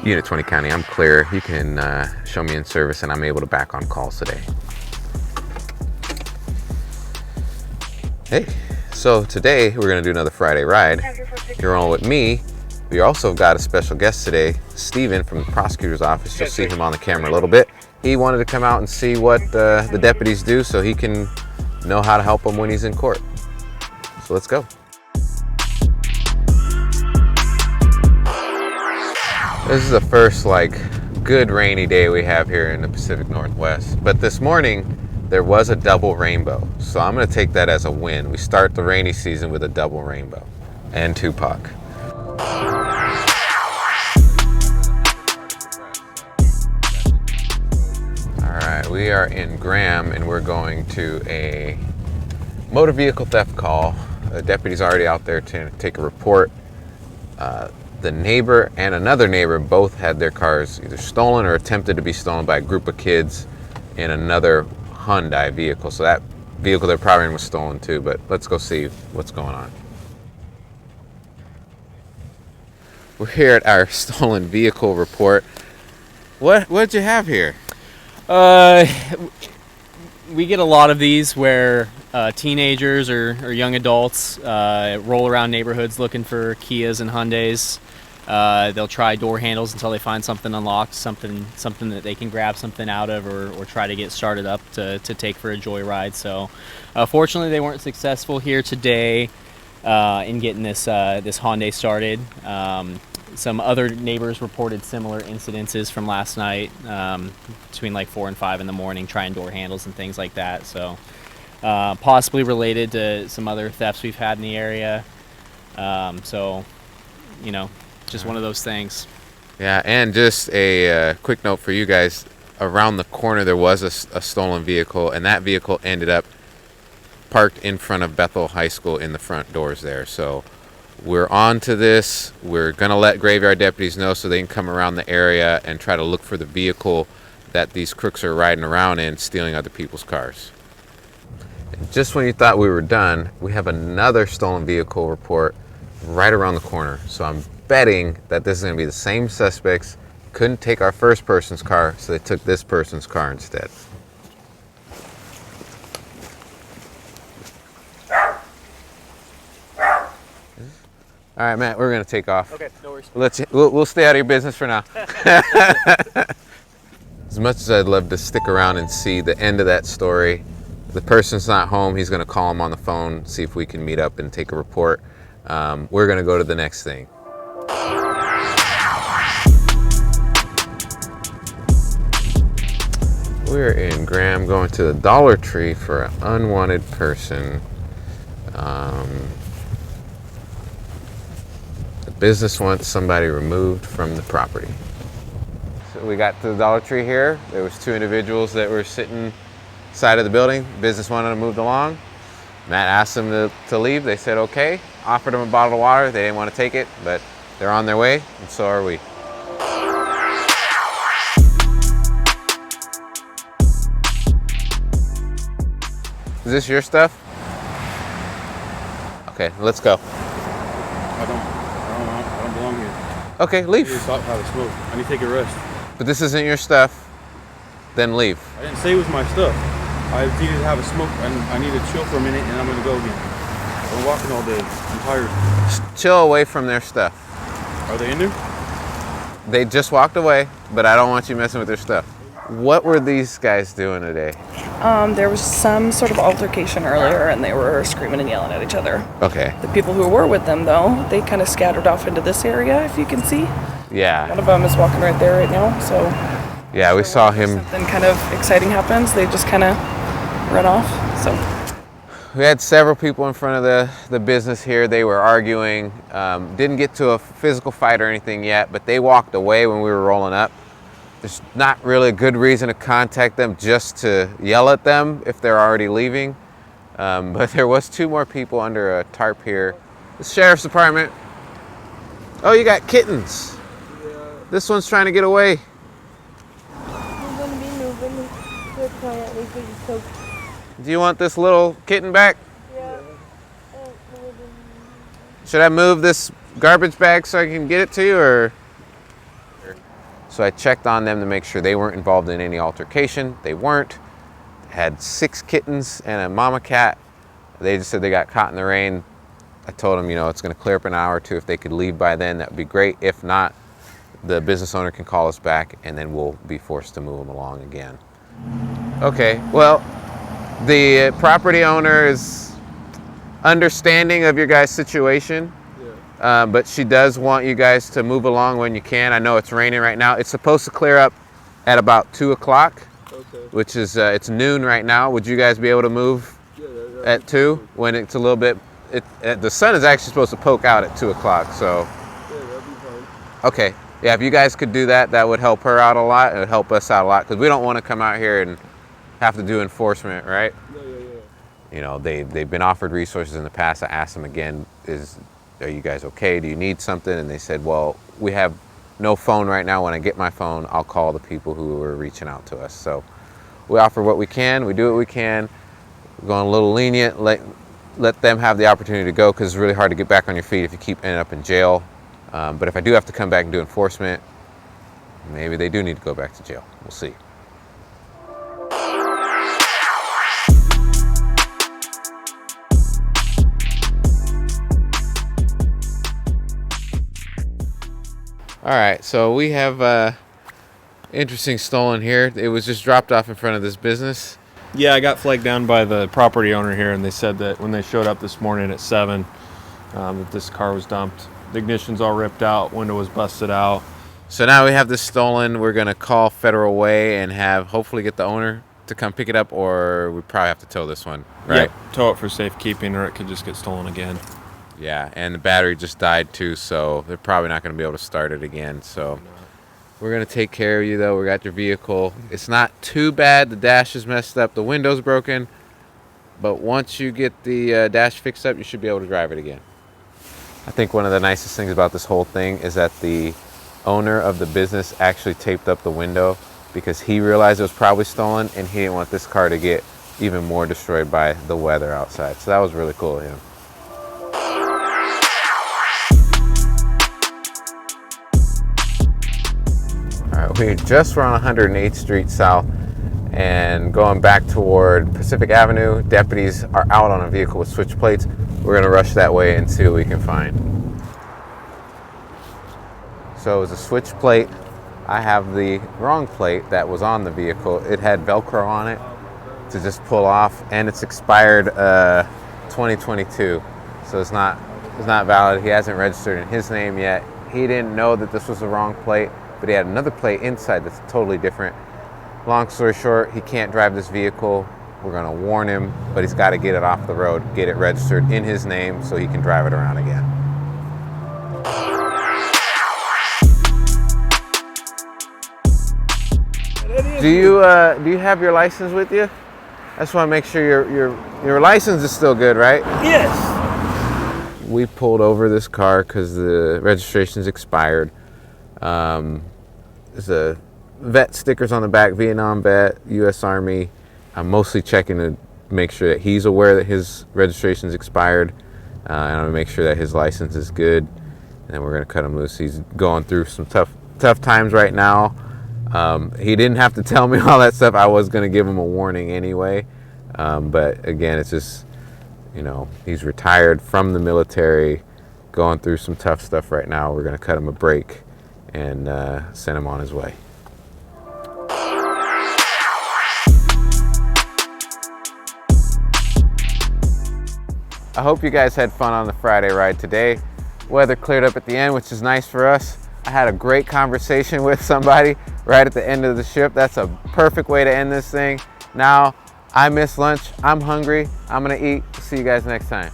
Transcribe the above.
Unit 20 County, I'm clear. You can show me in service and I'm able to back on calls today. Hey, so today we're gonna do another Friday ride. You're on with me. We also got a special guest today, Steven from the prosecutor's office. You'll see him on the camera a little bit. He wanted to come out and see what the deputies do so he can know how to help him when he's in court. So let's go. This is the first good rainy day we have here in the Pacific Northwest. But this morning there was a double rainbow. So I'm gonna take that as a win. We start the rainy season with a double rainbow. And Tupac. Alright, we are in Graham and we're going to a motor vehicle theft call. The deputy's already out there to take a report. The neighbor and another neighbor both had their cars either stolen or attempted to be stolen by a group of kids in another Hyundai vehicle. So that vehicle they're probably in was stolen too, but let's go see what's going on. We're here at our stolen vehicle report. What'd you have here? We get a lot of these where teenagers or young adults roll around neighborhoods looking for Kias and Hyundais. They'll try door handles until they find something unlocked, something that they can grab something out of, or try to get started up to take for a joyride. So fortunately they weren't successful here today in getting this Hyundai started. Some other neighbors reported similar incidences from last night, between like 4 and 5 in the morning, trying door handles and things like that. So possibly related to some other thefts we've had in the area. So, you know, just one of those things. Yeah, and just a quick note for you guys. Around the corner there was a stolen vehicle, and that vehicle ended up parked in front of Bethel High School in the front doors there. So we're on to this. We're going to let graveyard deputies know so they can come around the area and try to look for the vehicle that these crooks are riding around in, stealing other people's cars. And just when you thought we were done, we have another stolen vehicle report right around the corner. So I'm betting that this is going to be the same suspects. Couldn't take our first person's car, so they took this person's car instead. All right, Matt, we're going to take off. Okay, no worries. We'll stay out of your business for now. As much as I'd love to stick around and see the end of that story, if the person's not home, he's going to call him on the phone, see if we can meet up and take a report. We're going to go to the next thing. We're in Graham going to the Dollar Tree for an unwanted person. The business wants somebody removed from the property. So we got to the Dollar Tree here. There was 2 individuals that were sitting side of the building. Business wanted them moved along. Matt asked them to leave. They said okay. Offered them a bottle of water. They didn't want to take it, but they're on their way, and so are we. Is this your stuff? Okay, let's go. I don't belong here. Okay, leave. You stop how to smoke. I need to take a rest. But this isn't your stuff. Then leave. I didn't say it was my stuff. I needed to have a smoke and I need to chill for a minute and I'm gonna go again. I'm walking all day. I'm tired. Just chill away from their stuff. Are they in there? They just walked away, but I don't want you messing with their stuff. What were these guys doing today? There was some sort of altercation earlier and they were screaming and yelling at each other. Okay. The people who were with them, though, they kind of scattered off into this area, if you can see. Yeah. One of them is walking right there right now, so... Yeah, we saw him. Something kind of exciting happens, they just kind of run off, so... We had several people in front of the business here. They were arguing. Didn't get to a physical fight or anything yet, but they walked away when we were rolling up. There's not really a good reason to contact them just to yell at them if they're already leaving. But there was 2 more people under a tarp here. The sheriff's department. Oh, you got kittens. Yeah. This one's trying to get away. I'm going to be moving here quietly because it's so... Do you want this little kitten back? Yeah. Should I move this garbage bag so I can get it to you, or? So I checked on them to make sure they weren't involved in any altercation. They weren't. Had 6 kittens and a mama cat. They just said they got caught in the rain. I told them, you know, it's going to clear up in an hour or two. If they could leave by then, that would be great. If not, the business owner can call us back and then we'll be forced to move them along again. Okay, well, the property owner is understanding of your guys' situation. But she does want you guys to move along when you can. I know it's raining right now. It's supposed to clear up at about 2 o'clock, which is, it's noon right now. Would you guys be able to move at 2 when it's a little bit, the sun is actually supposed to poke out at 2 o'clock, so. Yeah, that'd be fine. Okay, yeah, if you guys could do that, that would help her out a lot. It would help us out a lot because we don't want to come out here and have to do enforcement, right? Yeah. You know, they've been offered resources in the past. I asked them again, are you guys okay? Do you need something? And they said, well, we have no phone right now. When I get my phone, I'll call the people who are reaching out to us. So we offer what we can. We do what we can. We're going a little lenient. Let them have the opportunity to go because it's really hard to get back on your feet if you keep ending up in jail. But if I do have to come back and do enforcement, maybe they do need to go back to jail. We'll see. All right, so we have interesting stolen here. It was just dropped off in front of this business. Yeah, I got flagged down by the property owner here, and they said that when they showed up this morning at 7, that this car was dumped. The ignition's all ripped out, window was busted out. So now we have this stolen. We're gonna call Federal Way and hopefully get the owner to come pick it up, or we probably have to tow this one, right? Yep, tow it for safekeeping, or it could just get stolen again. Yeah, and the battery just died too, so they're probably not going to be able to start it again. So we're going to take care of you, though. We got your vehicle. It's not too bad. The dash is messed up. The window's broken. But once you get the dash fixed up, you should be able to drive it again. I think one of the nicest things about this whole thing is that the owner of the business actually taped up the window because he realized it was probably stolen, and he didn't want this car to get even more destroyed by the weather outside. So that was really cool of him. We just were on 108th Street South and going back toward Pacific Avenue. Deputies are out on a vehicle with switch plates. We're going to rush that way and see what we can find. So it was a switch plate. I have the wrong plate that was on the vehicle. It had Velcro on it to just pull off, and it's expired 2022. So it's not valid. He hasn't registered in his name yet. He didn't know that this was the wrong plate, but he had another plate inside that's totally different. Long story short, he can't drive this vehicle. We're gonna warn him, but he's gotta get it off the road, get it registered in his name so he can drive it around again. Do you have your license with you? I just wanna make sure your license is still good, right? Yes. We pulled over this car because the registration's expired. There's a vet stickers on the back, Vietnam vet, U.S. Army. I'm mostly checking to make sure that he's aware that his registration's expired. And I'm gonna make sure that his license is good. And then we're gonna cut him loose. He's going through some tough times right now. He didn't have to tell me all that stuff. I was gonna give him a warning anyway. But again, it's just, you know, he's retired from the military, going through some tough stuff right now. We're gonna cut him a break and send him on his way. I hope you guys had fun on the Friday ride today. Weather cleared up at the end, which is nice for us. I had a great conversation with somebody right at the end of the trip. That's a perfect way to end this thing. Now, I miss lunch. I'm hungry. I'm gonna eat. See you guys next time.